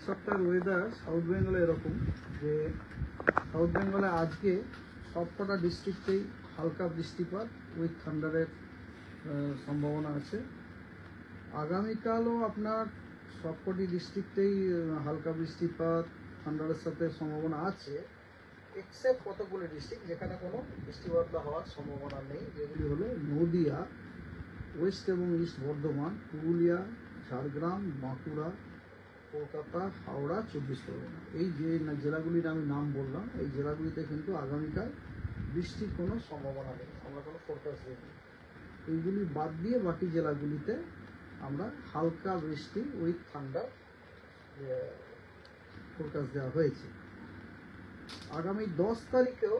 সপ্তাহের weather south বেঙ্গলে এরকম যে সাউথ বেঙ্গলে আজকে সবকটা ডিস্ট্রিক্টেই হালকা বৃষ্টিপাত উইথ থান্ডারের সম্ভাবনা আছে। আগামীকালও আপনার সবকটি ডিস্ট্রিক্টেই হালকা বৃষ্টিপাত থান্ডারের সাথে সম্ভাবনা আছে, এক্সেপ্ট কতগুলো ডিস্ট্রিক্ট যেখানে কোনো বৃষ্টিপাত হওয়ার সম্ভাবনা নেই, যেগুলি হলো নদিয়া, ওয়েস্ট এবং ইস্ট বর্ধমান, পুরুলিয়া, ঝাড়গ্রাম, বাঁকুড়া, কলকাতা, হাওড়া, 24 পরগনা। এই যে জেলাগুলির আমি নাম বললাম, এই জেলাগুলিতে কিন্তু আগামীকাল বৃষ্টির কোনো সম্ভাবনা নেই, আমরা কোনো ফোরকাস্ট দিইনি। এইগুলি বাদ দিয়ে বাকি জেলাগুলিতে আমরা হালকা বৃষ্টি উইথ ঠান্ডা ফোরকাস্ট দেওয়া হয়েছে। আগামী 10 তারিখেও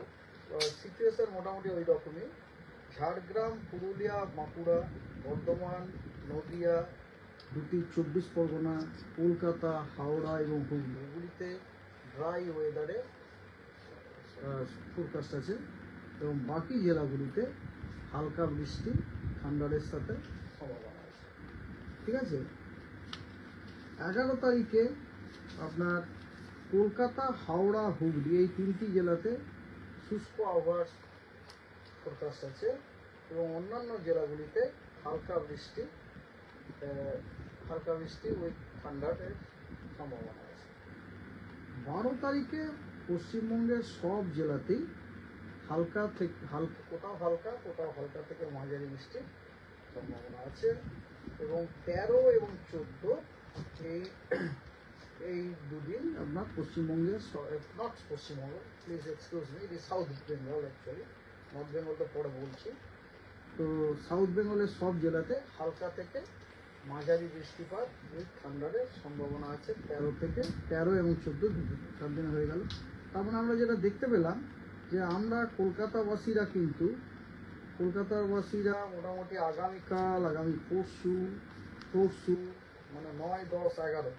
সিচুয়েশন মোটামুটি ওই রকমই। ঝাড়গ্রাম, পুরুলিয়া, বাঁকুড়া, বর্ধমান, নদিয়া, দুটি 24 পরগনা, কলকাতা, হাওড়া এবং হুগলি, এগুলিতে ড্রাই ওয়েদারে ফোরকাস্ট আছে এবং বাকি জেলাগুলিতে হালকা বৃষ্টি ঠান্ডারের সাথে সম্ভাবনা আছে। ঠিক আছে। 11 তারিখে আপনার কলকাতা, হাওড়া, হুগলি এই তিনটি জেলাতে শুষ্ক আবহাওয়ার ফোরকাস্ট আছে এবং অন্যান্য জেলাগুলিতে হালকা বৃষ্টি উইথ ঠান্ডারের সম্ভাবনা আছে। 12 তারিখে পশ্চিমবঙ্গের সব জেলাতেই হালকা থেকে কোথাও হালকা থেকে মাঝারি বৃষ্টির সম্ভাবনা আছে এবং 13 এবং 14 এই দুদিন আপনার পশ্চিমবঙ্গের not Paschimbanga, please excuse me, it is south Bengal actually, north Bengal তো পরে বলছি। তো সাউথ বেঙ্গলের সব জেলাতে হালকা থেকে মাঝারি বৃষ্টিপাত উইথ থান্ডারের সম্ভাবনা আছে 13 এবং 14 4 দিন হয়ে গেল। তার মানে আমরা যেটা দেখতে পেলাম যে আমরা কলকাতাবাসীরা মোটামুটি আগামীকাল, আগামী পরশু মানে 9, 10, 11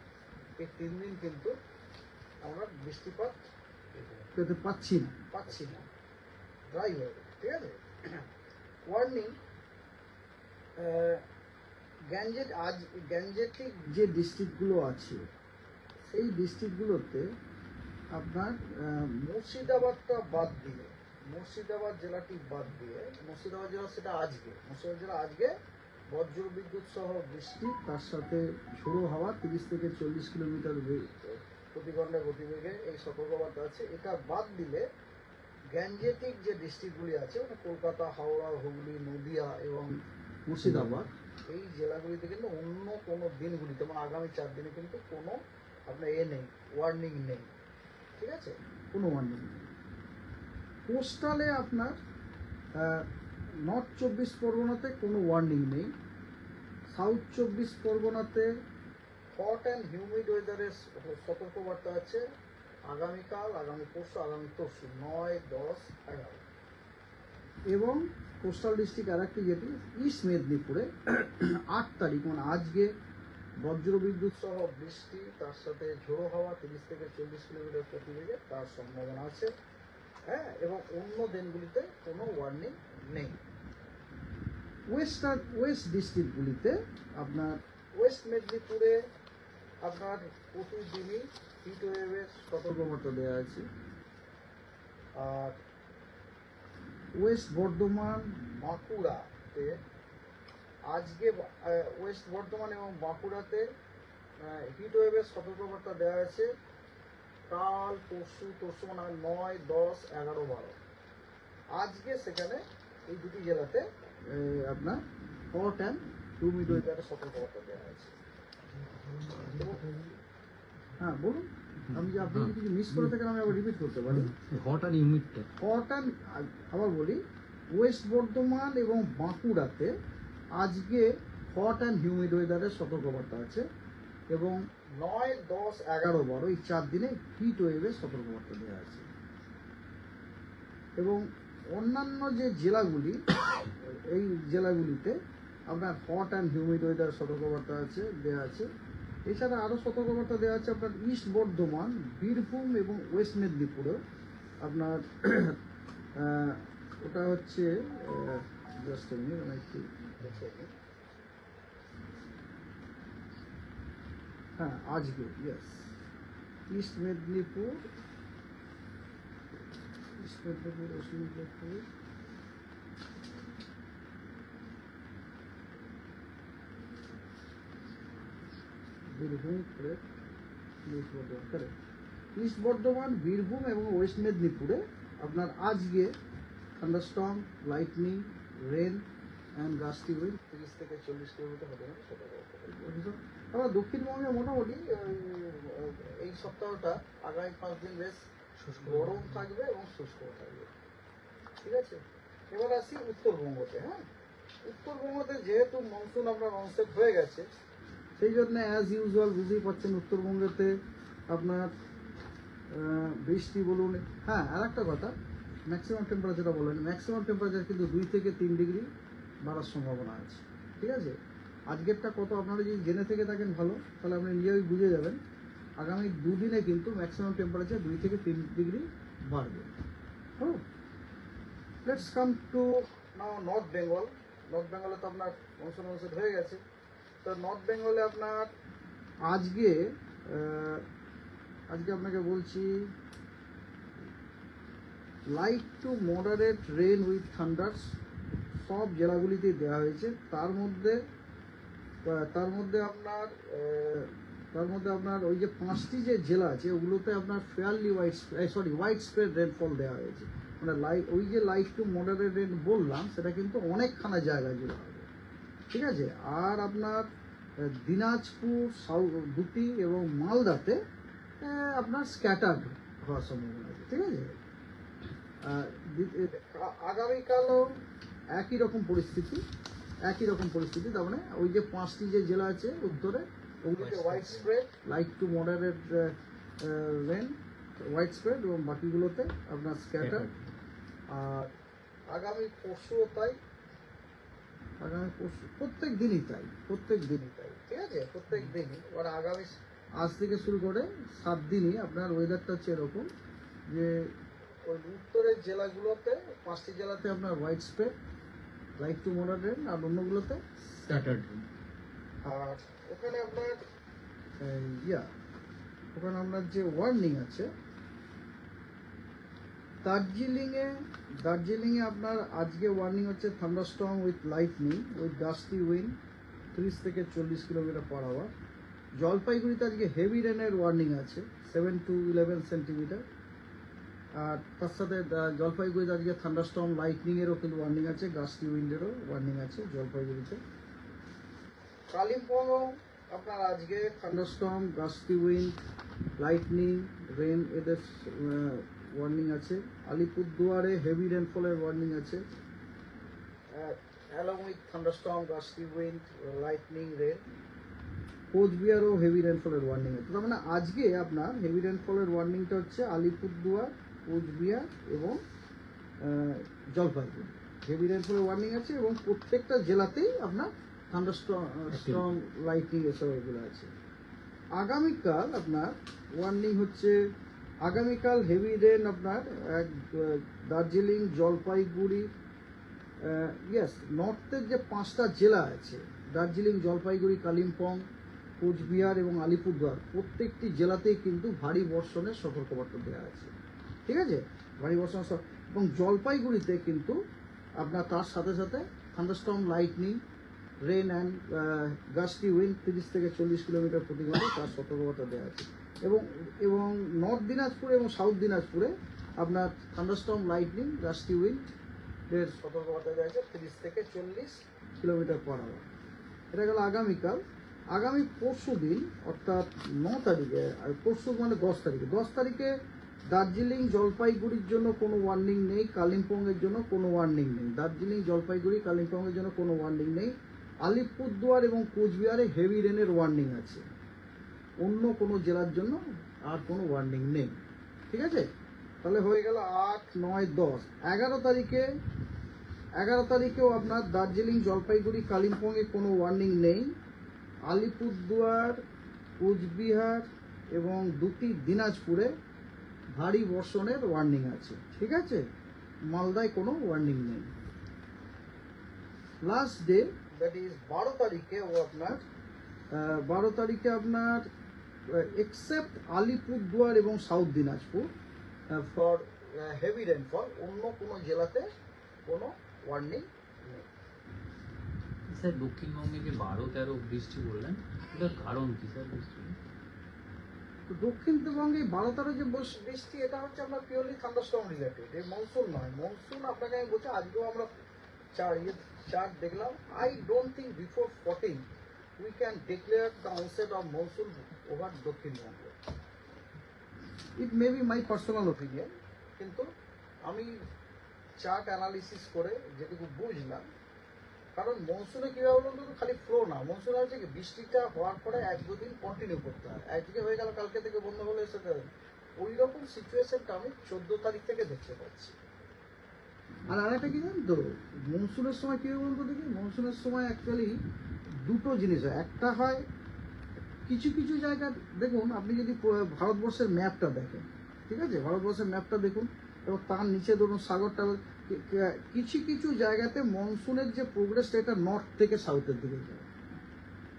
এই 3 দিন কিন্তু আমরা বৃষ্টিপাত পেতে পাচ্ছি না, ড্রাই হয়ে গেছে। ঠিক আছে। ওয়ার্নিং, গ্যাঞ্জেটিক যে ডিস্ট্রিক্টগুলো আছে সেই ডিস্ট্রিক্টগুলোতে আপনার মুর্শিদাবাদ জেলাটি বাদ দিয়ে মুর্শিদাবাদ জেলা আজকে বজ্র বিদ্যুৎ সহ বৃষ্টি, তার সাথে ঝোড়ো হাওয়া 30 থেকে 40 কিলোমিটার প্রতি ঘন্টা গতিবেগে এই সতর্কবার্তা আছে। এটা বাদ দিলে গ্যাঞ্জেটিক যে ডিস্ট্রিক্টগুলি আছে মানে কলকাতা, হাওড়া, হুগলি, নদিয়া এবং মুর্শিদাবাদ এই জেলাগুলিতে কিন্তু অন্য কোনো দিনগুলিতে মানে আগামী 4 দিনে কিন্তু কোনো আপনার ওয়ার্নিং নেই। ঠিক আছে, কোনো ওয়ার্নিং নেই। কোস্টালে আপনার নর্থ 24 পরগনাতে কোনো ওয়ার্নিং নেই, সাউথ 24 পরগনাতে হট অ্যান্ড হিউমিড ওয়েদারের সতর্কবার্তা আছে আগামীকাল, আগামী পরশু, 9, 10, 11 এবং কোস্টাল ডিস্ট্রিক্ট আরেকটি যেটি ইস্ট মেদিনীপুরে 8 তারিখ মানে আজকে বজ্রবিদ্যুৎ সহ বৃষ্টি, তার সাথে ঝোড়ো হাওয়া 30 থেকে 40 কিলোমিটার প্রতি বেগে তার সম্ভাবনা আছে। হ্যাঁ, এবং অন্য দিনগুলিতে কোনো ওয়ার্নিং নেই। ওয়েস্ট ডিস্ট্রিক্টগুলিতে আপনার ওয়েস্ট মেদিনীপুরে আপনার প্রতিদিনই হিট ওয়েভের সতর্কবার্তা দেওয়া আছে। আর ওয়েস্ট বর্ধমান, বাঁকুড়াতে আজকে ওয়েস্ট বর্ধমান এবং বাঁকুড়াতে হিট ওয়েভের সতর্কবার্তা দেওয়া আছে কাল, পরশু মানে 9, 10, 11, 12। আজকে সেখানে এই দুটি জেলাতে আপনার হট অ্যান্ড হিউমিড ওয়েদারের সতর্কবার্তা দেওয়া আছে। হ্যাঁ বলুন, আমি যে আপনি যদি কিছু মিস করে থাকেন আমি আবার রিপিট করতে পারি। আবার বলি, ওয়েস্ট বর্ধমান এবং বাঁকুড়াতে আজকে হট অ্যান্ড হিউমিড ওয়েদারের সতর্কবার্তা আছে এবং 9, 10, 11, 12 এই 4 দিনে হিট ওয়েভের সতর্কবার্তা দেওয়া আছে। এবং অন্যান্য যে জেলাগুলি এই জেলাগুলিতে আপনার হট অ্যান্ড হিউমিড ওয়েদার সতর্কবার্তা দেওয়া আছে। এছাড়া আরও সতর্কবার্তা দেওয়া আছে আপনার ইস্ট বর্ধমান, বীরভূম এবং ওয়েস্ট মেদিনীপুরেও আপনার ওটা হচ্ছে জাস্ট একটু হ্যাঁ আজকে East Medinipur, East Medinipur, West Medinipur, Birbhum, East Bardhaman, Birbhum এবং ওয়েস্ট মেদিনীপুরে আপনার আজকে thunderstorm, lightning, rain and gusty wind 30 থেকে 40 কিলোমিটার হতে পারে সতর্ক। আমরা দক্ষিণবঙ্গে মোটামুটি এই সপ্তাহটা আগামী 5 দিন বেশ গরম থাকবে এবং শুষ্ক থাকবে, ঠিক আছে। এবার আসি উত্তরবঙ্গতে। হ্যাঁ, উত্তরবঙ্গতে যেহেতু মনসুন আপনার অনসেট হয়ে গেছে, সেই জন্য অ্যাজ ইউজুয়াল বুঝতেই পারছেন উত্তরবঙ্গেতে আপনার বৃষ্টি বলুন। হ্যাঁ, আর একটা কথা, ম্যাক্সিমাম টেম্পারেচারটা বলেন, ম্যাক্সিমাম টেম্পারেচার কিন্তু 2 থেকে 3 ডিগ্রি বাড়ার সম্ভাবনা আছে, ঠিক আছে। আজকেরটা কত আপনারা যদি জেনে থেকে থাকেন ভালো, তাহলে আপনি নিজেই বুঝে যাবেন আগামী 2 দিনে কিন্তু ম্যাক্সিমাম টেম্পারেচার 2 থেকে 3 ডিগ্রি বাড়বে। হ্যাঁ, let's come to now North Bengal. North বেঙ্গলে তো আপনার মনসুন অনসেট হয়ে গেছে। তো নর্থ বেঙ্গলে আপনার আজকে আপনাকে বলছি light to moderate rain with thunders সব জেলাগুলিতে দেওয়া হয়েছে। তার মধ্যে আপনার ওই যে 5টি যে জেলা আছে ওগুলোতে আপনার ফেয়ারলি হোয়াইট স্প্রেড রেনফল দেওয়া হয়েছে। মানে ওই যে লাইট টু মডারেট রেন বললাম, সেটা কিন্তু অনেকখানা জায়গা জুড়ে হবে, ঠিক আছে। আর আপনার দিনাজপুর, দুটি এবং মালদাতে আপনার স্ক্যাটার্ড হওয়ার সম্ভাবনা আছে, ঠিক আছে। আগামীকালও একই রকম পরিস্থিতি। তার মানে ওই যে 5টি যে জেলা আছে উত্তরে, ওগুলোতে widespread light to moderate rain, widespread, এবং বাকিগুলোতে আপনার স্ক্যাটার। আর আগামী পরশুও তাই, প্রত্যেক দিনই তাই, ঠিক আছে, প্রত্যেক দিনই। এবার আগামী আজ থেকে শুরু করে 7 দিনই আপনার ওয়েদারটা হচ্ছে এরকম যে ওই উত্তরের জেলাগুলোতে 5টি জেলাতে আপনার widespread light to moderate, আর অন্যগুলোতে স্ক্যাটার্ড। আর ওখানে আপনার যে ওয়ার্নিং আছে, দার্জিলিংয়ে আপনার আজকে ওয়ার্নিং হচ্ছে thunderstorm with lightning with gusty wind 30 থেকে 40 কিলোমিটার পার আওয়ার। জলপাইগুড়িতে আজকে হেভি রেনের ওয়ার্নিং আছে 7 to 11 সেন্টিমিটার। আর তার সাথে জলপাইগুড়িতে আজকে থান্ডারস্টর্ম লাইটনিংয়েরও কিন্তু ওয়ার্নিং আছে, গাস্টি উইন্ডেরও ওয়ার্নিং আছে জলপাইগুড়িতে। কালিম্পংও আপনার আজকে thunderstorm, gusty wind, lightning, rain এদের ওয়ার্নিং আছে। আলিপুরদুয়ারে হেভি রেনফলের ওয়ার্নিং আছে along with thunderstorm, gusty wind, lightning, rain. কোচবিহারও হেভি রেনফলের ওয়ার্নিং আছে। তার মানে আজকে আপনার হেভি রেনফলের ওয়ার্নিংটা হচ্ছে আলিপুরদুয়ার, কোচবিহার এবং জলপাইগুড়ি। হেভি রেনফলের ওয়ার্নিং আছে এবং প্রত্যেকটা জেলাতেই আপনার থান্ডারস্টর্ম, লাইটনিং এসব এগুলো আছে। আগামীকাল আপনার ওয়ার্নিং হচ্ছে, আগামীকাল হেভি রেন আপনার দার্জিলিং, জলপাইগুড়ি, নর্থের যে 5টা জেলা আছে দার্জিলিং, জলপাইগুড়ি, কালিম্পং, কোচবিহার এবং আলিপুরদুয়ার, প্রত্যেকটি জেলাতেই কিন্তু ভারী বর্ষণের সতর্কবার্তা দেওয়া আছে, ঠিক আছে। ভারী বর্ষণ এবং জলপাইগুড়িতে কিন্তু আপনার তার সাথে সাথে thunderstorm, lightning, rain and gusty wind 30 থেকে 40 কিলোমিটার প্রতি ঘন্টা তার সতর্কবার্তা দেওয়া আছে। এবং নর্থ দিনাজপুর এবং সাউথ দিনাজপুরে আপনার থান্ডারস্টর্ম, লাইটনিং, গাস্টি উইন্ড এর সতর্কবার্তা দেওয়া আছে 30 থেকে 40 কিলোমিটার পার আওয়ার। এটা গেল আগামীকাল। আগামী পরশু দিন অর্থাৎ 9 তারিখে, পরশু মানে 10 তারিখে দার্জিলিং, জলপাইগুড়ির জন্য কোনো ওয়ার্নিং নেই, কালিম্পংয়ের জন্য কোনো ওয়ার্নিং নেই। দার্জিলিং, জলপাইগুড়ি, কালিম্পংয়ের জন্য কোনো ওয়ার্নিং নেই। আলিপুরদুয়ার এবং কোচবিহারে হেভি রেনের ওয়ার্নিং আছে। অন্য কোনো জেলার জন্য আর কোনো ওয়ার্নিং নেই, ঠিক আছে। তাহলে হয়ে গেল 8, 9, 10। 11 তারিখেও আপনার দার্জিলিং, জলপাইগুড়ি, কালিম্পংয়ে কোনো ওয়ার্নিং নেই। আলিপুরদুয়ার, কোচবিহার এবং দুটি দিনাজপুরে ভারী বর্ষণের ওয়ার্নিং আছে, ঠিক আছে। মালদায় কোনো ওয়ার্নিং নেই। লাস্ট ডে দ্যাট ইজ 12 তারিখে আপনার এক্সেপ্ট আলিপুরদুয়ার এবং south Dinajpur for heavy rainfall, অন্য কোনো জেলাতে কোনো ওয়ার্নিং নেই। স্যার দক্ষিণবঙ্গে যে 12-13 বৃষ্টি বললেন, এটার কারণ কি স্যার? তো দক্ষিণবঙ্গে 12-13 যে বৃষ্টি, এটা হচ্ছে আপনার পিওরলি থান্ডারস্টর্ম রিলেটেড, এই মনসুন নয়। মনসুন আপনাকে আমি বলছি, আজকেও আমরা চার্ট দেখলাম, I don't think before 14 we can declare the onset of monsoon over Dakshinbanga. It may be my personal opinion, কিন্তু আমি চার্ট অ্যানালিসিস করে যেটুকু বুঝলাম, কারণ মনসুনে কীভাবে বলুন তো, খালি ফ্লো না, মনসুনে হচ্ছে কি বৃষ্টিটা হওয়ার পরে 1-2 দিন কন্টিনিউ করতে হয়, একদিকে হয়ে গেল কালকে থেকে বন্ধ হলে সেটা ওই রকম সিচুয়েশনটা আমি 14 তারিখ থেকে দেখতে পাচ্ছি। আর আরেকটা কি জানেন তো, মনসুনের সময় কী বলুন তো দেখি, মনসুনের সময় অ্যাকচুয়ালি দুটো জিনিস হয়। একটা হয় কিছু কিছু জায়গা, দেখুন আপনি যদি ভারতবর্ষের ম্যাপটা দেখেন, ঠিক আছে, ভারতবর্ষের ম্যাপটা দেখুন এবং তার নিচে ধরুন সাগরটা, কিছু কিছু জায়গাতে মনসুনের যে প্রোগ্রেসটা, এটা নর্থ থেকে সাউথের দিকে যায়,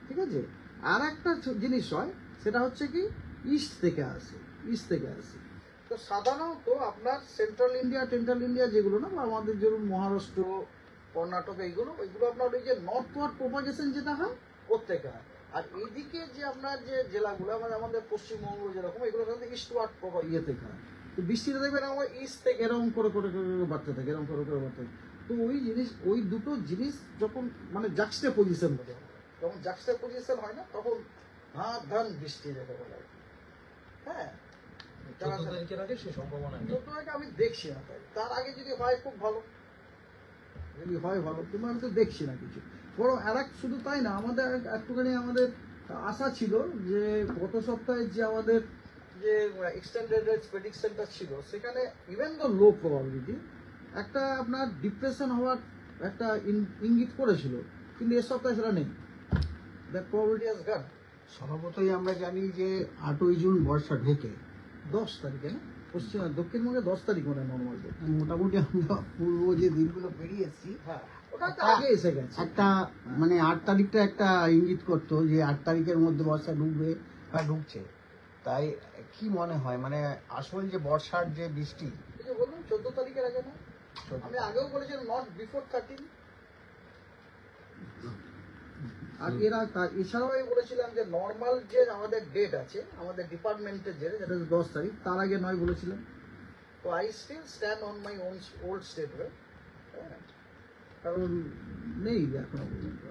ঠিক আছে। আর একটা জিনিস হয়, সেটা হচ্ছে কি ইস্ট থেকে আসে, ইস্ট থেকে আসে। তো সাধারণত আপনার সেন্ট্রাল ইন্ডিয়া যেগুলো না, বা আমাদের ধরুন মহারাষ্ট্র, কর্ণাটক, এইগুলো আপনার ওই যে নর্থওয়ার্ড প্রোপাগেশন যেটা হয় প্রত্যেকে হয়। আর এইদিকে যে আপনার যে জেলাগুলো আমাদের পশ্চিমবঙ্গ যেরকম, এগুলো কিন্তু ইস্টওয়ার্ড ইয়ে থেকে হয়। তো বৃষ্টিটা দেখবেন আমার ইস্ট থেকে এরকম করে বাড়তে থাকে, এরকম করে বাড়তে থাকে। তো ওই দুটো জিনিস যখন মানে জাক্সটা পজিশন হতে হয়, যখন জাক্সটা পজিশন হয় না, তখন ধান বৃষ্টি যেটা বলা হয়। হ্যাঁ, 14 তারিখের আগে সে সম্ভাবনা নেই, 14 তারিখে আমি দেখছি না। তার আগে যদি হয় খুব ভালো, যদি হয় ভালো, কিন্তু আমি তো দেখছি না কিছু। বরং শুধু তাই না, আমাদের একটুখানি আমাদের আশা ছিল যে গত সপ্তাহে যে আমাদের যে এক্সটেন্ডেড রেঞ্জ প্রেডিকশনটা ছিল, সেখানে ইভেন দ্য লো প্রবাবিলিটি একটা আপনার ডিপ্রেশন হওয়ার একটা ইঙ্গিত করেছিল, কিন্তু এ সপ্তাহে সেটা নেই। That probability has gone. স্বভাবতই আমরা জানি যে 8ই জুন বর্ষা ঢোকে 10 তারিখে না, দক্ষিণবঙ্গে 10 তারিখ মনে হয় নর্মাল। মোটামুটি আমরা পূর্ব যে দিনগুলো পেরিয়ে এসেছি, হ্যাঁ, ওটা তো আগে এসে গেছে। একটা মানে 8 তারিখটা একটা ইঙ্গিত করতো যে 8 তারিখের মধ্যে বর্ষা ঢুকবে বা ঢুকছে। তাই কি মনে হয়, মানে আসল যে বর্ষার যে বৃষ্টি, এই যে বললাম 14 তারিখের আগে না, আমি আগেও বলেছিলাম নট বিফোর 13। আর এছাড়াও আমি বলেছিলাম যে নর্মাল যে আমাদের ডেট আছে, আমাদের ডিপার্টমেন্টের যেটা 10 তারিখ, তার আগে নয় বলেছিলাম। তো I still stand on my old statement, কারণ নেই এখনো পর্যন্ত।